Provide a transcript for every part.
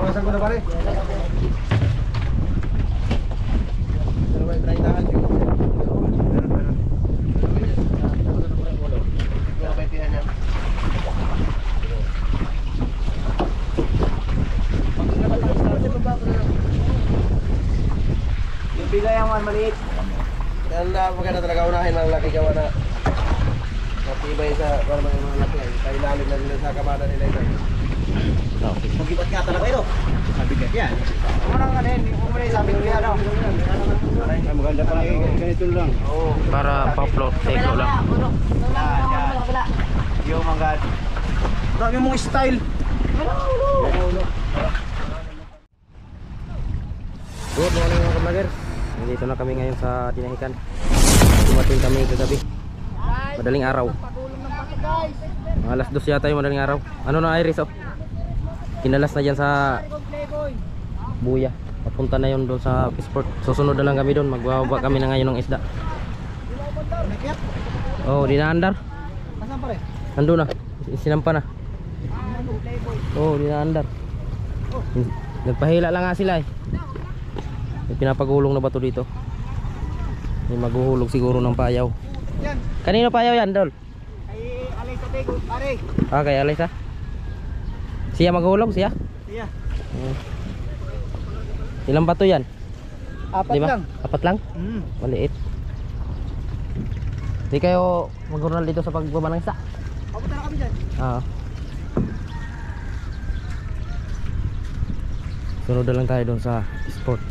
Bawasan ko na pare. Yung bigay ang maliit. Yan na maganda talaga unahin ng laki gawa na matibay sa para mga laki ay kailalim na nila sa kamada nila ito. Okay. Magibat nga talaga ito. Mabigat yan. Ano nga din, kung may sabi ko yan. Ay, maganda pa lang ganito lang. Oo. Para pa-float, teko lang. Yung mga dami mong style. Good morning mga vloggers. Nandito na kami ngayon sa Tinahikan. Dumating kami kagabi. Madaling araw. Mga alas 2 yata yung madaling araw. Ano na Iris oh? Kinalas na dyan sa Buya. Papunta na yun doon sa Fishport. Susunod na lang kami doon. Magbababa kami na ngayon ng isda. Oh, di na andar. Nasaan pare? Nandun na. Sinampa na. Oh, di na andar. Nagpahila lang nga sila eh. May pinapagulong na bato dito. May maghuhulog siguro ng payaw. Kanino payaw yan, Dol? Ay, alay sa tego, pare. Ah, kay Alisa. Siya maghulog, siya? Siya. Ilang bato yan? Apat Di ba? lang. Apat lang? Maliit. Di kayo maghurnal dito sa pagbaba ng isa? Papunta na kami dyan. Oo. Sunod na lang tayo doon sa sport.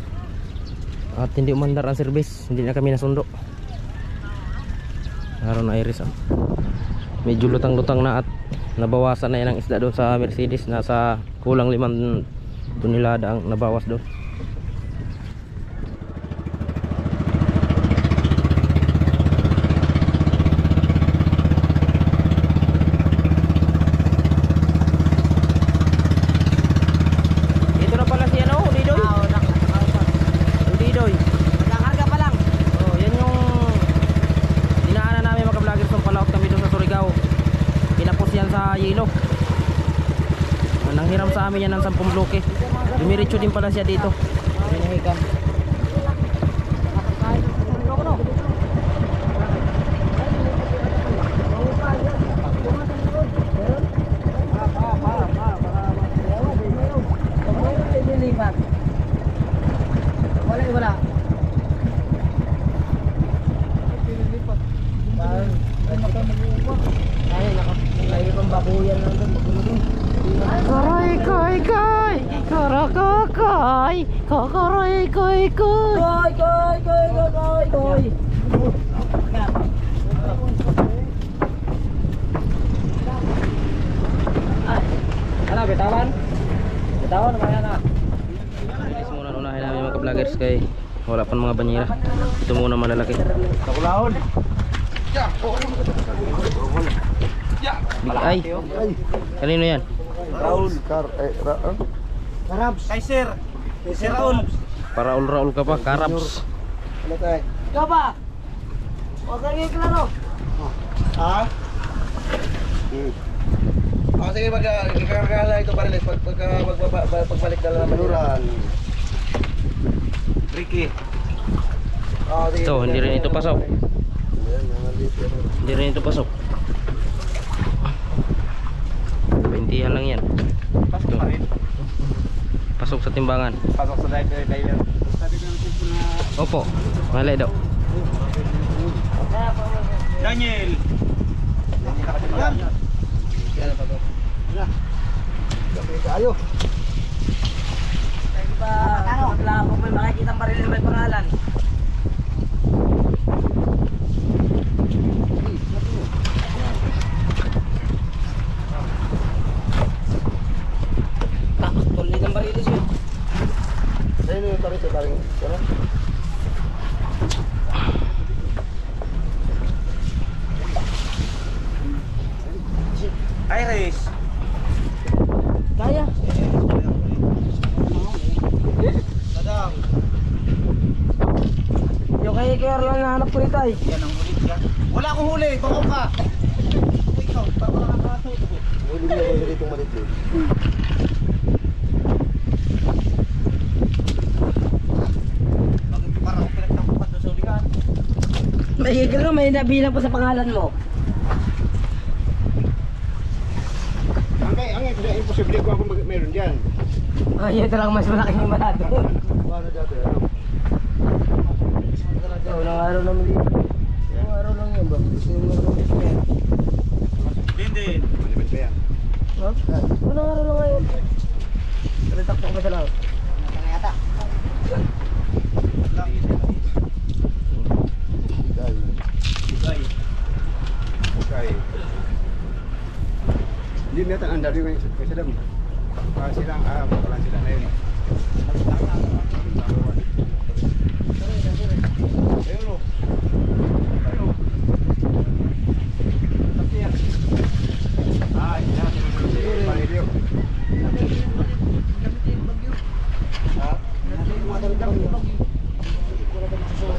At hindi umandar ang service. Hindi na kami nasundo. Araw na Iris oh. Medyo lutang-lutang na at nabawasan na yan ang isda doon sa Mercedes. Nasa kulang 5 tonelada ang nabawas doon. Nanghiram sa amin yan ng 10 bloke. Dumiretso din pala siya dito. Tinahikan. Wala. Ay, babuyan lang doon. Koy koy koy, karakokoy, kokoroy koy koy. Koy. Ano, bitawan? Bitawan naman yan ah. Guys, muna unahin namin mga ka-vloggers kay wala pa mga banyera. Ito muna malalaki. Takulahon. Big eye. Kanino yan? Raul Karabs. Kaiser Raul. Para Raul ka pa, Karabs. Ano tayo? Ikaw ba? Huwag ka rin klaro. Ha? Sige magkakakala ito pare pagbalik na lang naman. Ricky. Ito, hindi rin ito pasok. Hindi rin ito pasok. 20 lang yan. Pasok pa rin. Pasok sa timbangan. Pasok sa diver. Opo, malay daw. Daniel. Yan pa to. Ayo. Wala kung may makikita pa rin may pangalan. Tuloy ng barilis yun. Sa'yo yung tarik sa taring. Iris. Kaya. Sadam. Yung kay Erlan na hanap ko nito ay. Yan ang ulit yan. Wala akong huli, bako ka. Ikaw, para nakakaso. Huli mo dito malit. Motorcycle ko, may nabilang pa sa pangalan mo. Ang imposible ko ako meron dyan. Oh, yun talagang mas malaking yung malado. Paano dati? Unang araw naman dito. Unang araw lang yan ba? Din. Malibad ba yan? Unang araw lang ngayon. Nalitakpak ka sa lang. Yata. Okay. Hindi na ang dati may sila. Silang bakalan sila na yun. Ayun o. Ay, yan.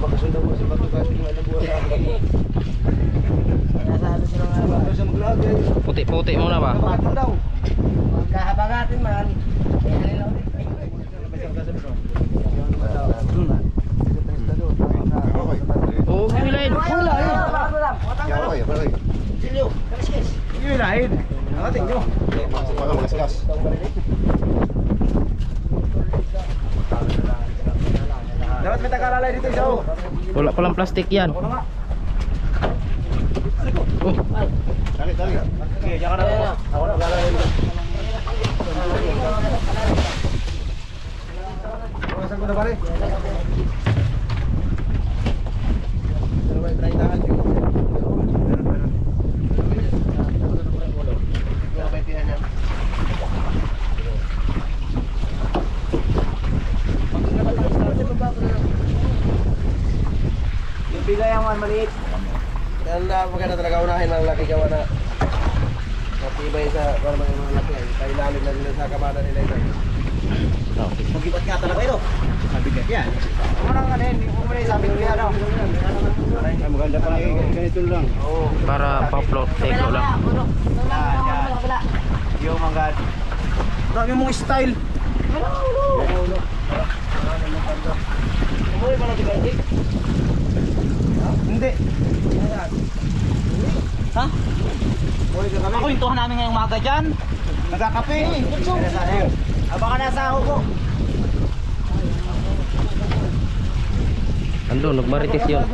Bakasyon daw mo sa bato kasi nga nabuhay ako. Nasabi sila nga ba? Bakasyon maglagay. Puti-puti muna ba? Bakasyon daw. Magkahabagatin man. Oo, gilain. Yung lain. Nakating nyo. Baka magasgas. Dapat may tagalalay dito isa o. Wala palang plastic yan. Oh, Dali. Okay, diyan ka na. Ako na galalay dito. Saan ko na pare? Ano ba yung 30 yun? Yung bigay ang maliit. Kaya maganda talaga unahin ang laki gawa na matibay sa para mga laki ay kailalim na nila sa kamada nila ito. Magibat nga talaga ito. Mabigat yan. Ano nang ano yun? Yung muna sabi ko yan. Ay, maganda pa lang ganito lang. Oo. para pa-float take lang. Yung mga dami mong style. Hindi. Ha? Ako yung tuhan namin ngayong umaga dyan. Nagkakape. Baka nasa ako ko. Andun, nagmarites yun.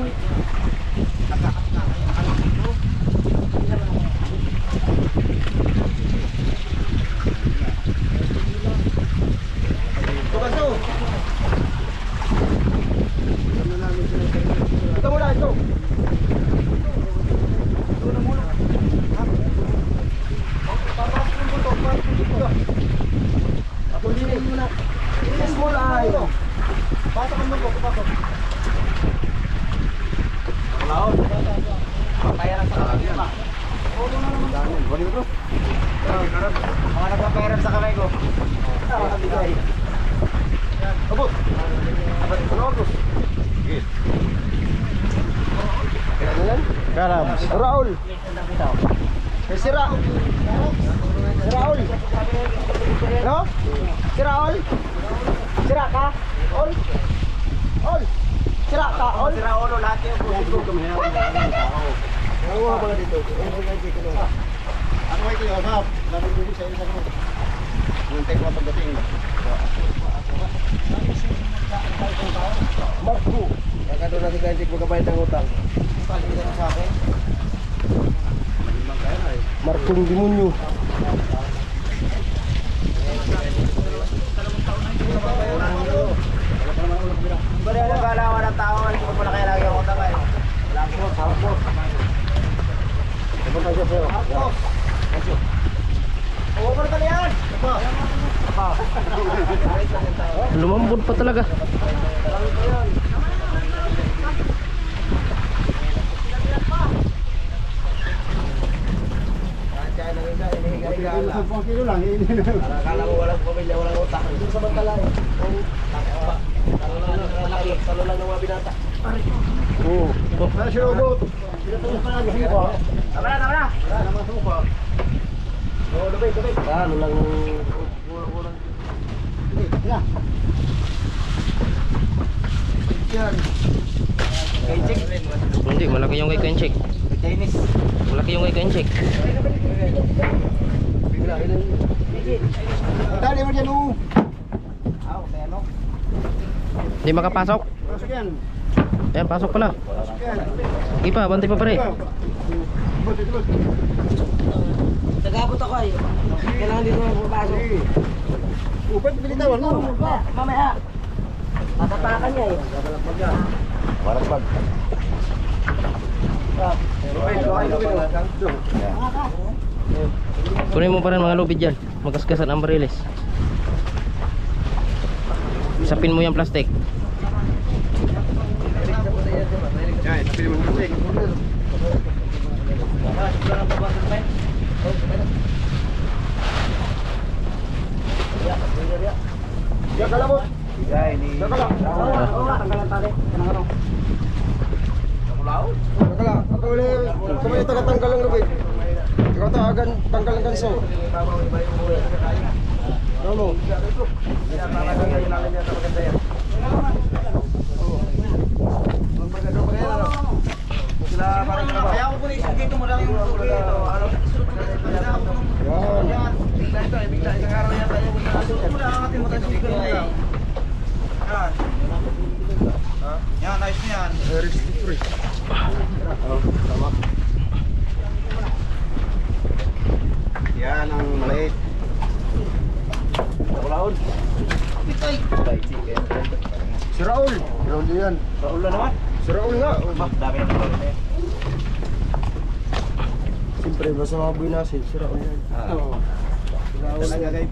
Tukaso. Ito muna, ito. Ito na muna. Papasok yung buto. Ako linis muna. Linis muna. Pasok ang buto. Pasok. Laon. Papayaran sa kamay ba? Oo na naman. Bali ko. Mga nagpapayaran sa kamay ko. Bigay. Abot. Abot ko August. Sige. Karams. Raul. Si Raul. Si Raul. No? Si Raul. Sira ka? Ol. Ol. Sira ka? Ol. Si Raul lahat yung puso ko kami. Ano nga ba dito? Ano ay kayo, ma'am? Labi dito sa isa ko. Muntik mo pagdating. Marco. Kaya doon natin kayo magkabayad ng utang. Sa akin. Markong Dimunyo. Bali ang galawan ng tao, hindi ko pala kaya lagi ako tagay. Halpos. Pupunta siya sa'yo. Halpos. Oo, pero tali yan. Lumambot pa talaga. Kilo lang, Akala mo walang pamilya, walang utang. Doon sa bantala eh. Talo lang ng mga binata. Oo. Wala siya robot. Tama na. Wala naman supa. Oo, dubay. Ano lang ulang. Yan. Kenchik. Hindi, malaki yung kay Kenchik. Chinese. Malaki yung kay Kenchik. Dali mo dyan oh. Hindi makapasok. Pasok yan. Ayan, pasok pala. Pasok yan. Sige pa, bantay pa pare. Nag-abot ako ay. Kailangan dito na pumapasok. Ba't bilitawan mo? Mamaya. Tatapakan niya eh. Walang bag. Kunin mo pa rin mga lubid dyan. Magkaskasan ang bariles. Isapin mo yung plastic. Yan, pili mo plastic. Ya kalabot. Ya ini. Ya kala. Tanggalan pare. Kanang ano? Ya kala. Ako ulit. Kamay tagatanggal ang lubid. Ikaw taagan tanggal ang kanso. Kamu. Kaya ako po isang dito mo lang yung tubig. Yan. Yan, nice na yan. Very free. Tama. Yan ang maliit. Nakulaon. Si Raul. Raul din yan. Raul na naman. Si Raul nga. Dami na naman. Siyempre, basta mga buhay nasin. Si Raul yan. Oo. Si Raul. Talaga guys.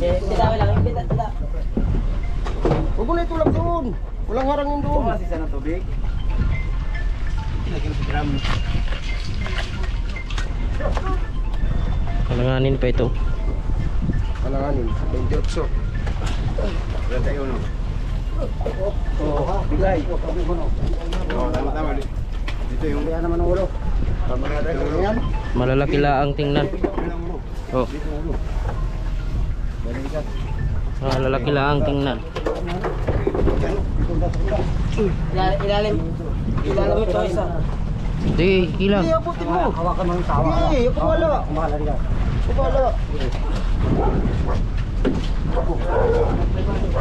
Bitaw lang. Bitaw. Huwag mo na itulak doon. Walang harangin doon. Masisa ng tubig. Kalanganin pa ito. Kalanganin. 28. Ganda yun no. Oo, bigay. Oo, tama. Dito yung kaya naman ang ulo. Tama na rin yan. Malalaki laang tingnan. Oh, malalaki laang tingnan. Ilalim. Ilalim ito isa. Hindi, ilang. Hindi, abutin mo. Hawakan mo ng tawa. Hindi, ako wala. Kumahala rin. Ako wala.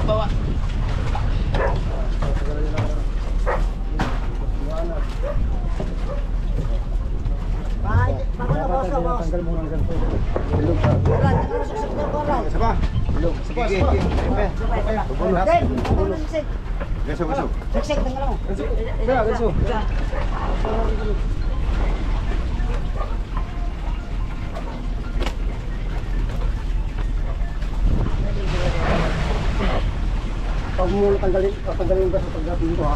Bawa. Tanggal mo ng ganito. Ilog ka. Isa pa. Ilog. Isa pa. Gaso. Siksik, tanggal mo. Gaso. Pag mo tanggalin yung gaso pagdating ko ha.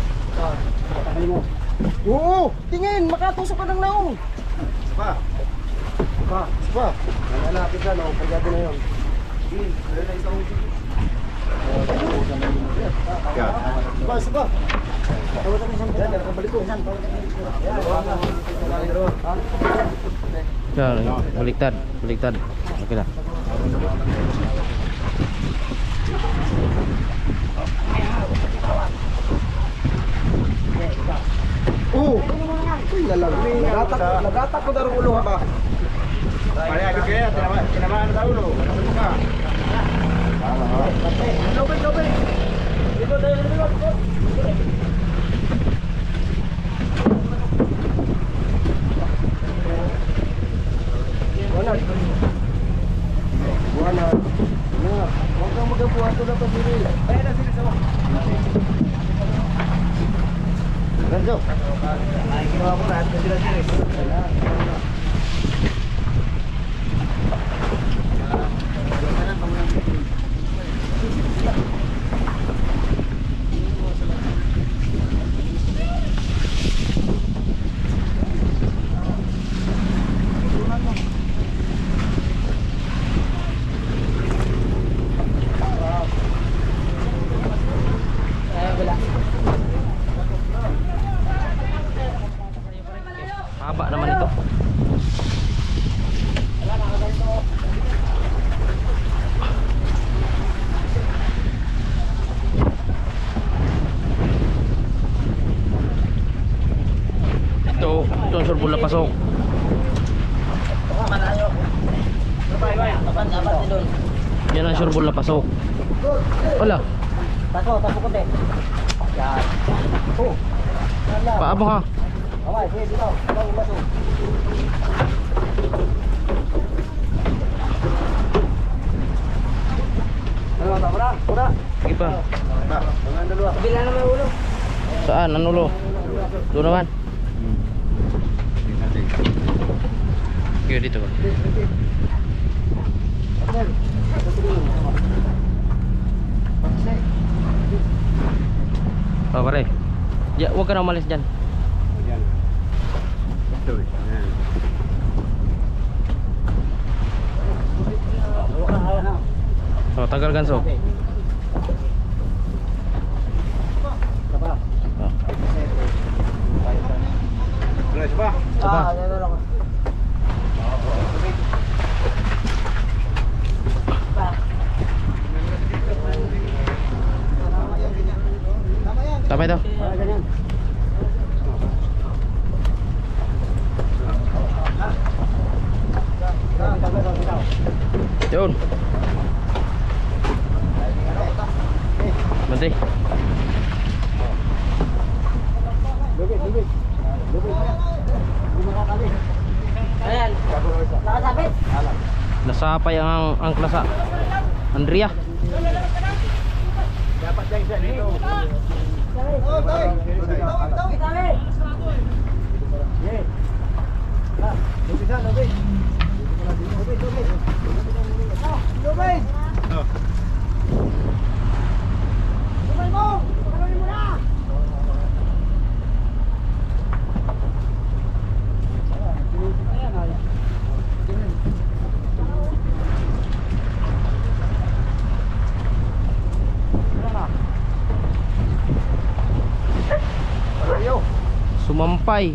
Tanggalin mo. Oo! Tingin! Makatusok ka ng naong! Sapa! Sapa! Nananapit na no, pagdating na yun. Sapa! Balik ko. Yan, baliktad. Okay na. Oo! Uy, nagatak ko darong ulo ha ba? Pare, agad kaya, tinamaan na ulo. Ano ka? Lobay! Dito tayo. Buwana. Huwag kang magabuhat ko na ito, Siri. Ayun na, Siri, sama. Renzo. Nakikinuha ko lahat na sila, Siri. pasok. Malayo. Dapat doon. Yan ang sure ball na pasok. Wala. Tapo konti. Yan. Oh. Paabang ha. Okay, sige dito. Masuk. Ano ba, pura? Pura? Sige pa. Mga dalawa. Bila naman ulo. Saan? Ano lo? Doon naman. Sige dito ba? Oh pare. Ya, huwag ka na umalis dyan. Oh, tanggal ganso. Coba. Coba. Yan na lang. Tama ito. Yun. Bantay. Ayan. Nakasabit. Nasapay ang klasa. Andrea. Dapat dyan siya dito. Sumampay.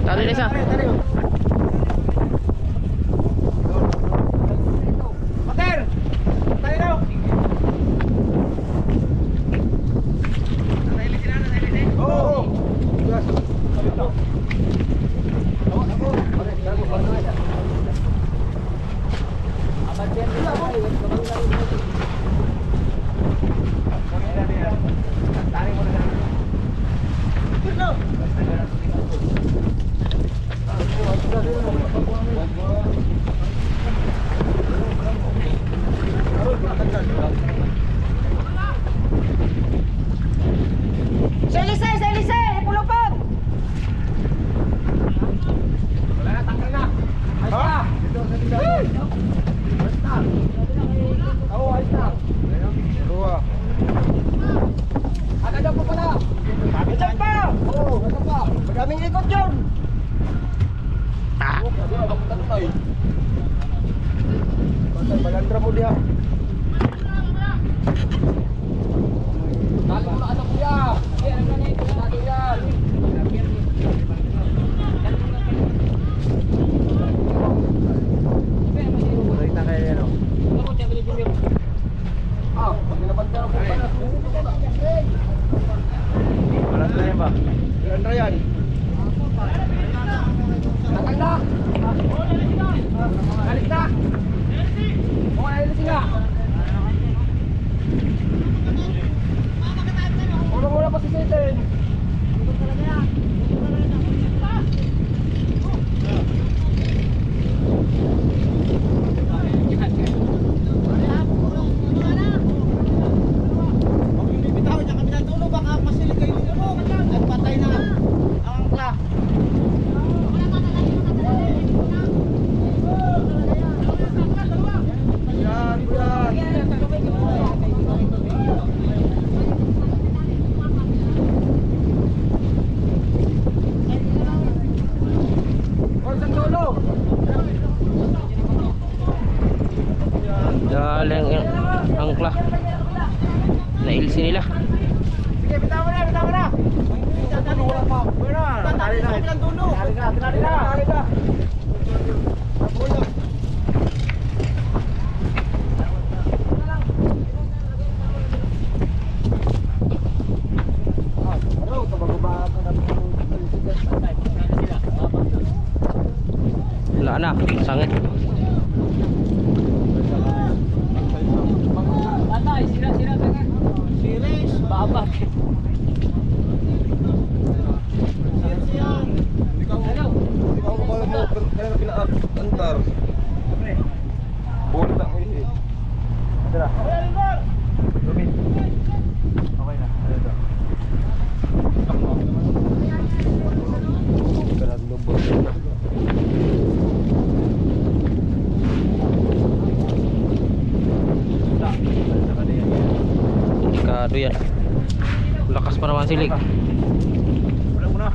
Tali na isa. Maraming ikot yun. Balandra mo diha. Balandra yan ba? Balandra yan. Balik na! Balik na! Galing angkla. Nailsi nila. Sige, bitaw mo na, bitaw mo na. Tali na. Tali na. Wala na, sangit. Babak. Ikaw ko pala mo, kaya na pinaantar. Bulta mo eh. Tara. Rumin. Okay na. Ganang lubos. Delikado yan. Lakas pa naman silig. Wala mo na.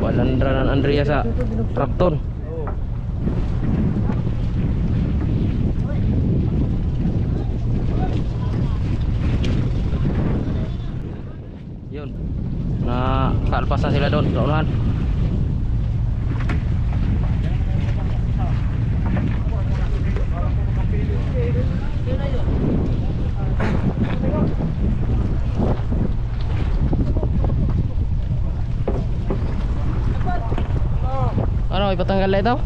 Walandranan Andrea sa Rapton. Yun. Na kalpas na sila doon sa unahan. Ano, ipatanggal na ito?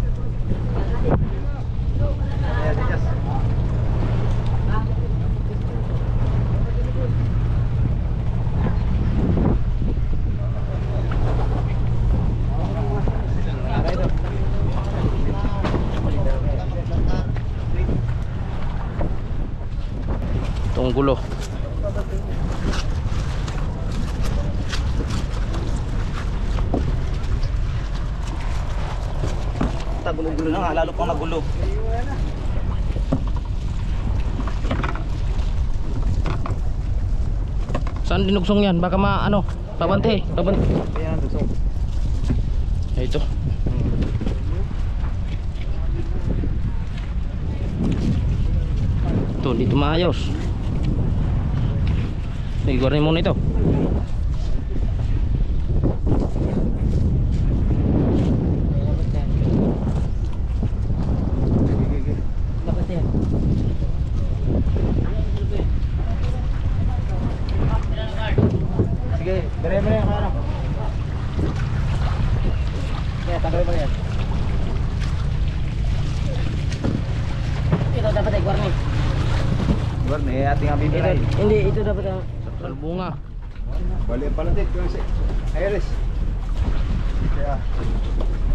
Itong gulo. Gulo na nga, lalo pang magulo. Saan dinugsong yan? Baka ano, pabante. Ayan, dusok. Ito. Ito, dito maayos. Igor muna ito. Sige, dire mo na yung ano. Kaya, tagay mo yan. Ito dapat ay guarni. Guarne, ating ang bibirahin. Hindi, ito dapat ang Salbunga. Bali ang palatit yung si Iris. Kaya,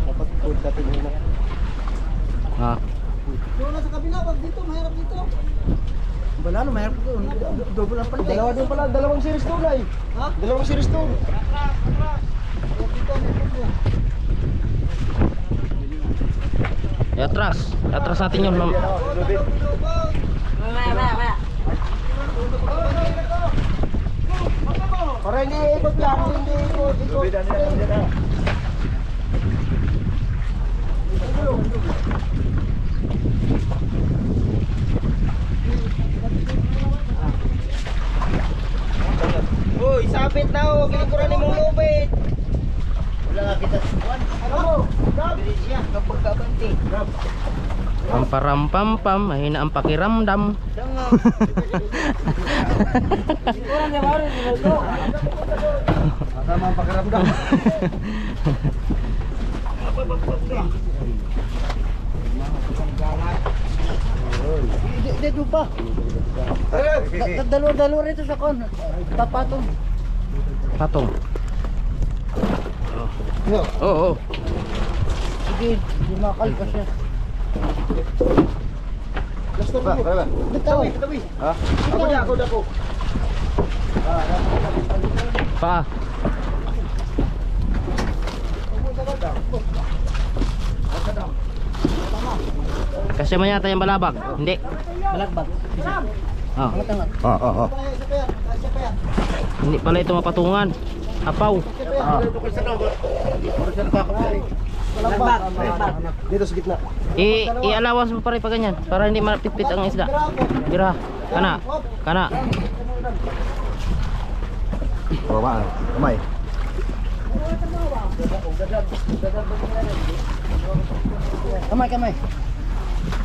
dapat food natin muna. Ha. doon na sa kabila, wag dito, mahirap dito. Wala no, mahirap dito. Double ang palit. Dalawa din pala, dalawang series doon ay. Ha? Dalawang series doon. Atras. Atras natin yun, ma'am. Maya. Para hindi ikot lang, hindi ikot. Lubidan nila lang dyan ha. Uy, sabit na o, kilikuran mong lubid. Wala nga kita. Ano mo? Gab! Bilis siya, kapag kabanti. Gab! Pamparampampam, mahina ang pakiramdam. Tama ang pakiramdam. Dito pa. Dalawa rito sa kon. Papatong. Patong. Oo. Sige, di makal pa siya. Last na ba? Bitaw. Ha? Ako na ako. Pa. Kasi man yata yung balabag. Hindi. Balagbag. Oh. Tangat. Hindi pala ito mapatungan. Apaw. Dito sa gitna. I-alawas mo pa rin pa ganyan para hindi mapitpit ang isda. Bira. Kana. Baba. Kamay. Kamay.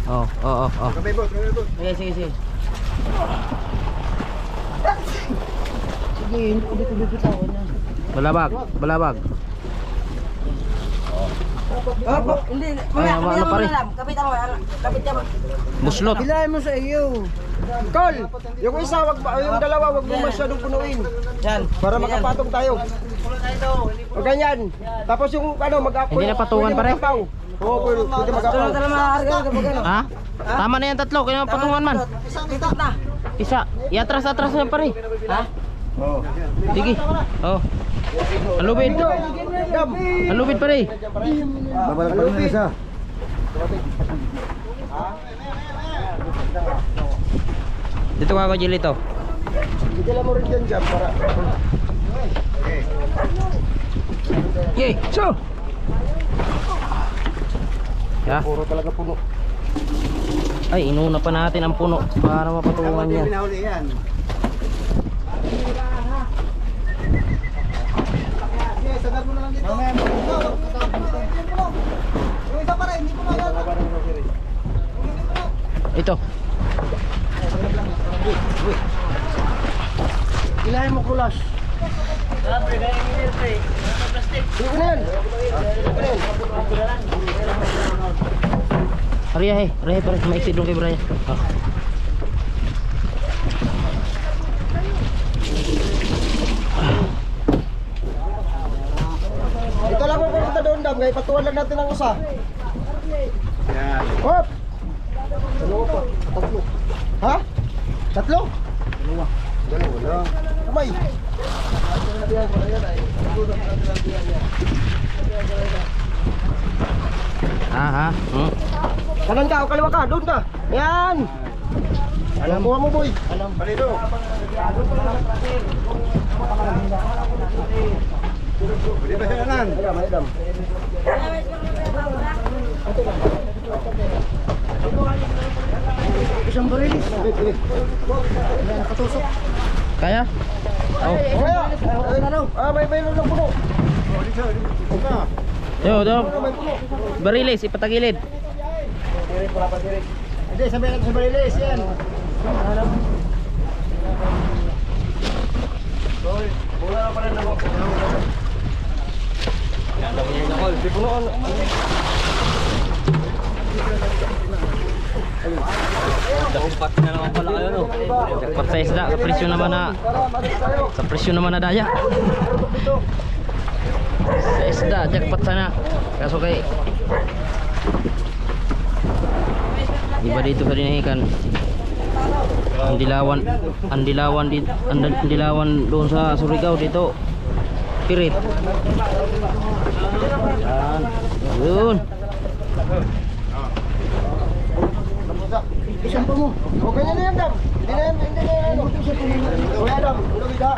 Oh. Kamay bot. Sige. Sige, dito bitaw niya. Balabag. Hindi. Ano pa rin? Kapit mo. Buslot. Bilahin mo sa iyo. Col! Yung isa, yung dalawa, wag mo masyadong punuin. Yan. Para makapatong tayo. O ganyan. Tapos yung ano, Hindi na patungan pa rin? Oo, pwede mag-apaw. Ha? Tama na yan tatlo. Kaya patungan man. Titok na. Isa. Iatras na pa rin. Ha? Oo. Sige. Oh. Alubid. Dam! Alubid pa rin. Babalak pa rin isa. Dito ka ako, Jilito. Bigyan mo rin dyan para... Yay! So! Ya. Puro talaga puno. Ay, inuna pa natin ang puno para mapatungan yan. Pinahuli yan. Sagad mo na lang dito. Yung isa pa rin, hindi ko na. Ito. Bilahin mo kulas. Hindi ko na yan. Ariya pare, maisid dong kay Brian. Oh. Ito lang po pumunta doon, Dam. Ngayon, patuwan lang natin ang usa. Hop! Dalawa pa. Tatlo. Ha? Tatlo? Dalawa lang. Kamay. Ha? Kanan ka o kaliwa ka? Doon ka. Yan. Alam mo mo, boy. Alam. Palito. Pwede ba siya kanan? May Dam. Isang barilis. Nakatusok. Kaya? Oh. Kaya. May baylo ng puno. Yo. Barilis, ipatagilid. Hindi, sabay natin sa barilis. Yan. Mula na pa rin ako. Di punoon. Jackpot sa isda, sa presyo naman na daya. Sa isda, jackpot sana. Kaso kay iba dito sa dinahikan. Ang dilawan doon sa Surigao dito. Pirit. Yun. Isang pa mo. O ganyan na yan, Dam. Hindi na yan. O yan, Dam. Ulawid ha.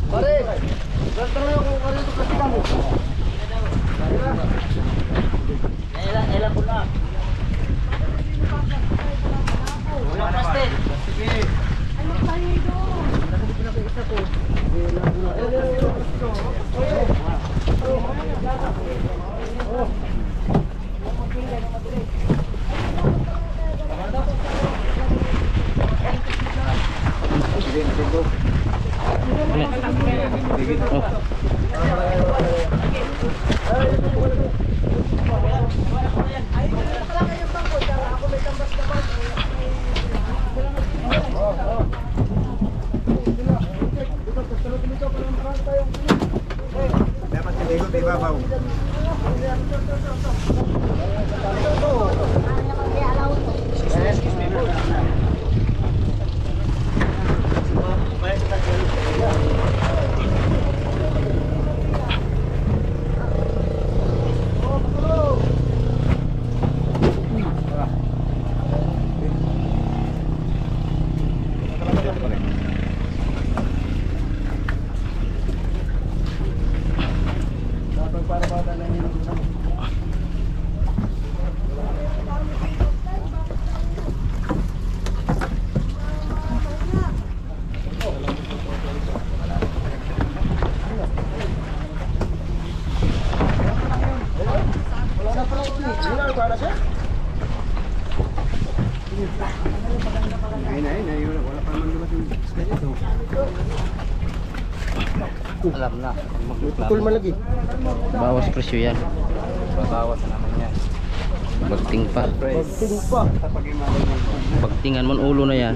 Pare, ganito na yung kung ito kasi kamo. Ilan po na. Ulang pastel. Ano tayo doon? Dapat siligot ibabaw. Alam na. Putol man lagi. Bawas presyo yan. Bawas na naman yan. Bagting pa. Pagting pa. Bagtingan mo ulo na yan.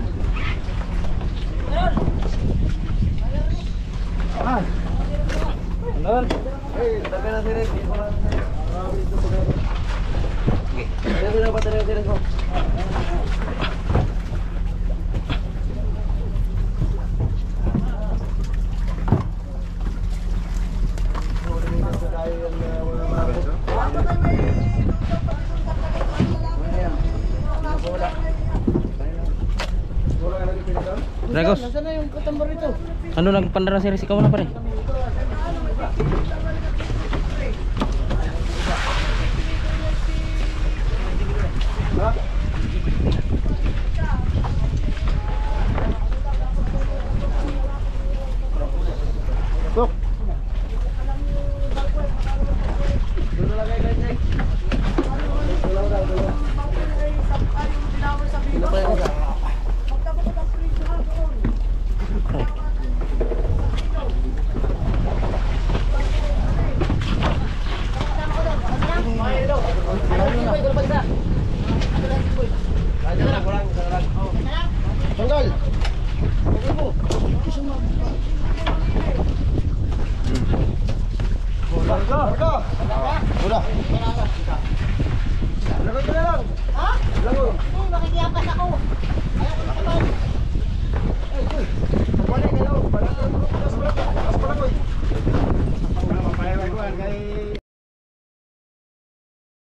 Dragos, Nasaan na yung katambar ito? ano nagpandara si Rizky? Ikaw na pa rin. Tok. Tanggal. Marka. Udah.